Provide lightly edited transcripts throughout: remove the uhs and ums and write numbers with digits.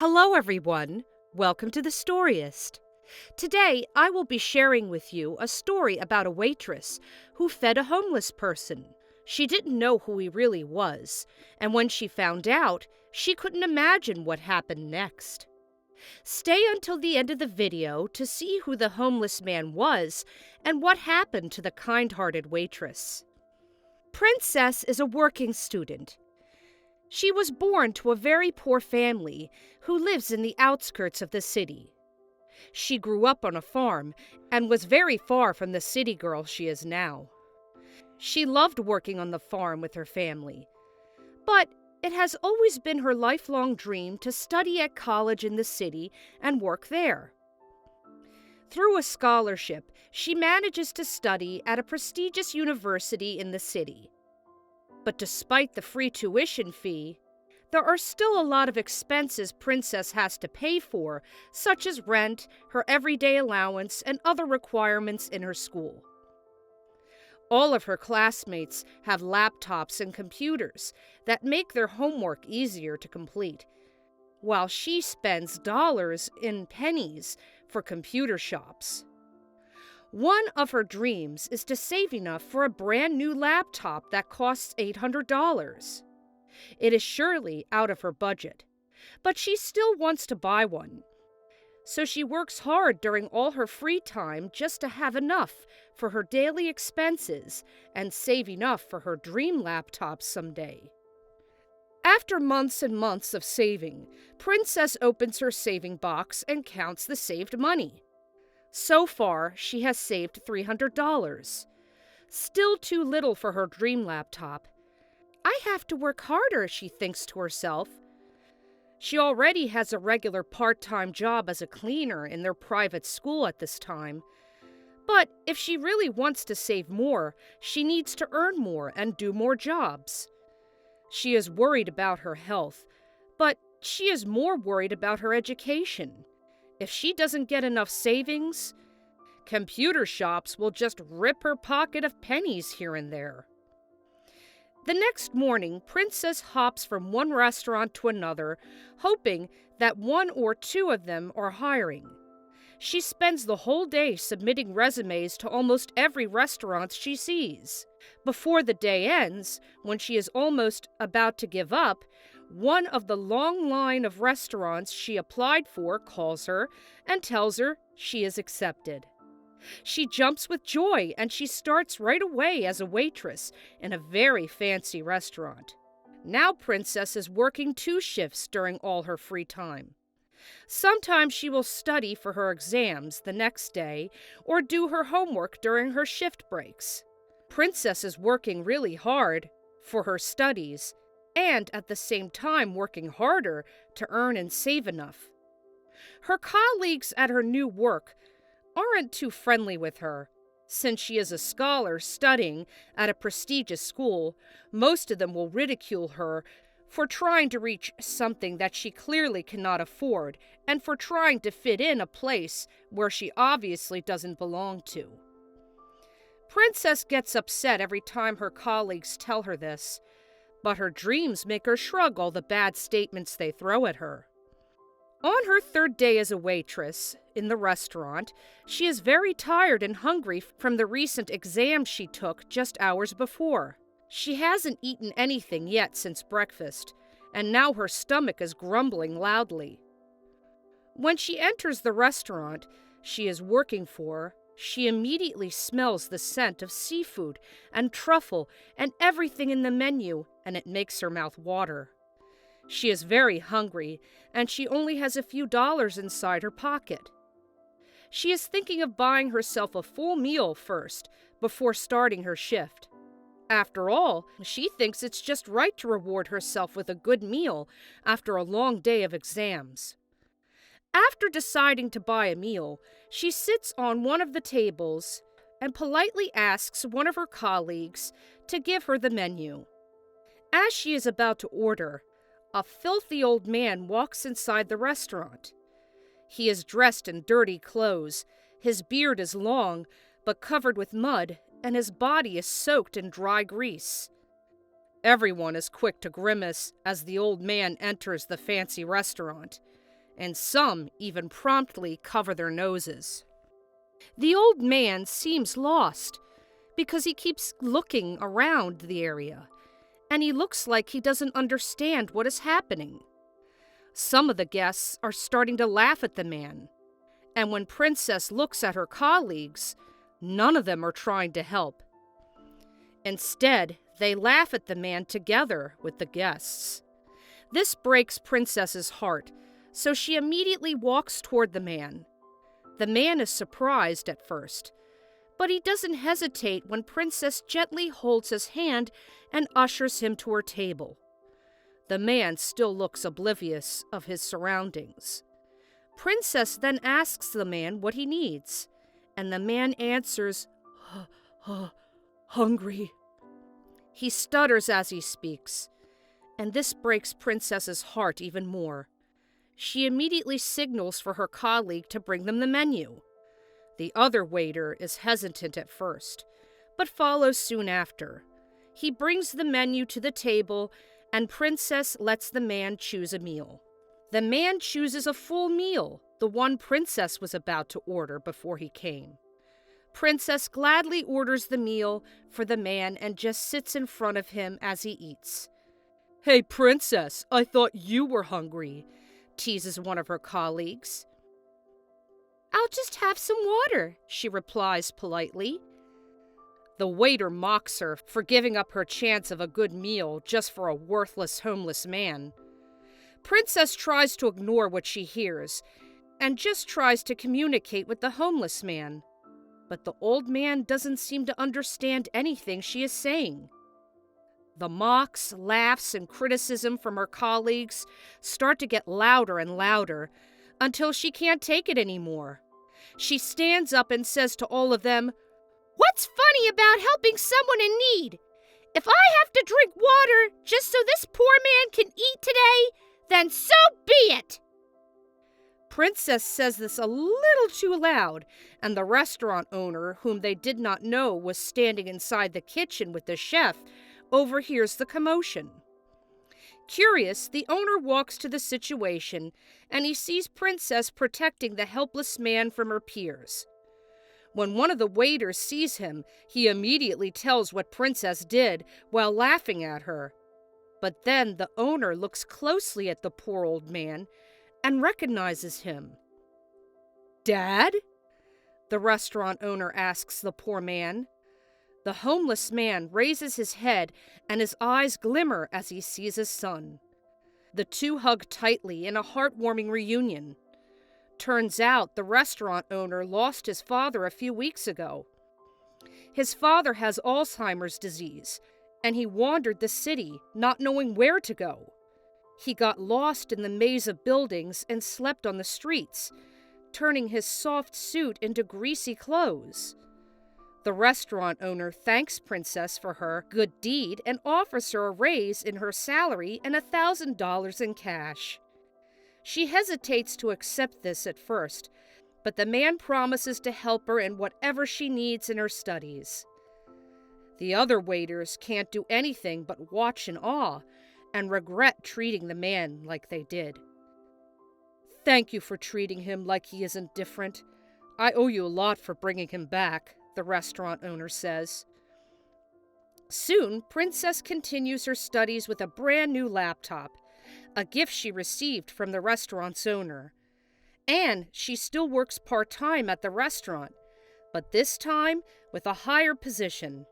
Hello, everyone. Welcome to the Storyist. Today, I will be sharing with you a story about a waitress who fed a homeless person. She didn't know who he really was, and when she found out, she couldn't imagine what happened next. Stay until the end of the video to see who the homeless man was and what happened to the kind-hearted waitress. Princess is a working student. She was born to a very poor family who lives in the outskirts of the city. She grew up on a farm and was very far from the city girl she is now. She loved working on the farm with her family, but it has always been her lifelong dream to study at college in the city and work there. Through a scholarship, she manages to study at a prestigious university in the city. But despite the free tuition fee, there are still a lot of expenses Princess has to pay for, such as rent, her everyday allowance, and other requirements in her school. All of her classmates have laptops and computers that make their homework easier to complete, while she spends dollars in pennies for computer shops. One of her dreams is to save enough for a brand new laptop that costs $800. It is surely out of her budget, but she still wants to buy one. So she works hard during all her free time just to have enough for her daily expenses and save enough for her dream laptop someday. After months and months of saving, Princess opens her saving box and counts the saved money. So far, she has saved $300. Still too little for her dream laptop. I have to work harder, she thinks to herself. She already has a regular part-time job as a cleaner in their private school at this time. But if she really wants to save more, she needs to earn more and do more jobs. She is worried about her health, but she is more worried about her education. If she doesn't get enough savings, computer shops will just rip her pocket of pennies here and there. The next morning, Princess hops from one restaurant to another, hoping that one or two of them are hiring. She spends the whole day submitting resumes to almost every restaurant she sees. Before the day ends, when she is almost about to give up, one of the long line of restaurants she applied for calls her and tells her she is accepted. She jumps with joy and she starts right away as a waitress in a very fancy restaurant. Now Princess is working 2 shifts during all her free time. Sometimes she will study for her exams the next day or do her homework during her shift breaks. Princess is working really hard for her studies and at the same time working harder to earn and save enough. Her colleagues at her new work aren't too friendly with her. Since she is a scholar studying at a prestigious school, most of them will ridicule her for trying to reach something that she clearly cannot afford and for trying to fit in a place where she obviously doesn't belong to. Princess gets upset every time her colleagues tell her this, but her dreams make her shrug all the bad statements they throw at her. On her 3rd day as a waitress in the restaurant, she is very tired and hungry from the recent exam she took just hours before. She hasn't eaten anything yet since breakfast, and now her stomach is grumbling loudly. When she enters the restaurant she is working for, she immediately smells the scent of seafood and truffle and everything in the menu, and it makes her mouth water. She is very hungry, and she only has a few dollars inside her pocket. She is thinking of buying herself a full meal first, before starting her shift. After all, she thinks it's just right to reward herself with a good meal after a long day of exams. After deciding to buy a meal, she sits on one of the tables and politely asks one of her colleagues to give her the menu. As she is about to order, a filthy old man walks inside the restaurant. He is dressed in dirty clothes, his beard is long but covered with mud, and his body is soaked in dry grease. Everyone is quick to grimace as the old man enters the fancy restaurant. and some even promptly cover their noses. The old man seems lost because he keeps looking around the area, and he looks like he doesn't understand what is happening. Some of the guests are starting to laugh at the man, and when Princess looks at her colleagues, none of them are trying to help. Instead, they laugh at the man together with the guests. This breaks Princess's heart, so she immediately walks toward the man. The man is surprised at first, but he doesn't hesitate when Princess gently holds his hand and ushers him to her table. The man still looks oblivious of his surroundings. Princess then asks the man what he needs, and the man answers, hungry. He stutters as he speaks, and this breaks Princess's heart even more. She immediately signals for her colleague to bring them the menu. The other waiter is hesitant at first, but follows soon after. He brings the menu to the table, and Princess lets the man choose a meal. The man chooses a full meal, the one Princess was about to order before he came. Princess gladly orders the meal for the man and just sits in front of him as he eats. "Hey, Princess, I thought you were hungry," teases one of her colleagues. "I'll just have some water," she replies politely. The waiter mocks her for giving up her chance of a good meal just for a worthless homeless man. Princess tries to ignore what she hears and just tries to communicate with the homeless man. But the old man doesn't seem to understand anything she is saying. The mocks, laughs, and criticism from her colleagues start to get louder and louder until she can't take it anymore. She stands up and says to all of them, "What's funny about helping someone in need? If I have to drink water just so this poor man can eat today, then so be it!" Princess says this a little too loud, and the restaurant owner, whom they did not know was standing inside the kitchen with the chef, overhears the commotion. Curious, the owner walks to the situation, and he sees Princess protecting the helpless man from her peers. When one of the waiters sees him, he immediately tells what Princess did while laughing at her. But then the owner looks closely at the poor old man and recognizes him. "Dad?" the restaurant owner asks the poor man. The homeless man raises his head and his eyes glimmer as he sees his son. The two hug tightly in a heartwarming reunion. Turns out the restaurant owner lost his father a few weeks ago. His father has Alzheimer's disease, and he wandered the city, not knowing where to go. He got lost in the maze of buildings and slept on the streets, turning his soft suit into greasy clothes. The restaurant owner thanks Princess for her good deed and offers her a raise in her salary and $1,000 in cash. She hesitates to accept this at first, but the man promises to help her in whatever she needs in her studies. The other waiters can't do anything but watch in awe and regret treating the man like they did. "Thank you for treating him like he isn't different. I owe you a lot for bringing him back," the restaurant owner says. Soon, Princess continues her studies with a brand new laptop, a gift she received from the restaurant's owner. And she still works part-time at the restaurant, but this time with a higher position.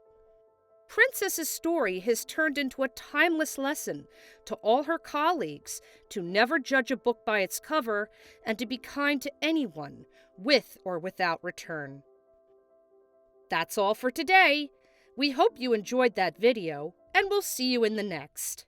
Princess's story has turned into a timeless lesson to all her colleagues to never judge a book by its cover and to be kind to anyone, with or without return. That's all for today. We hope you enjoyed that video, and we'll see you in the next.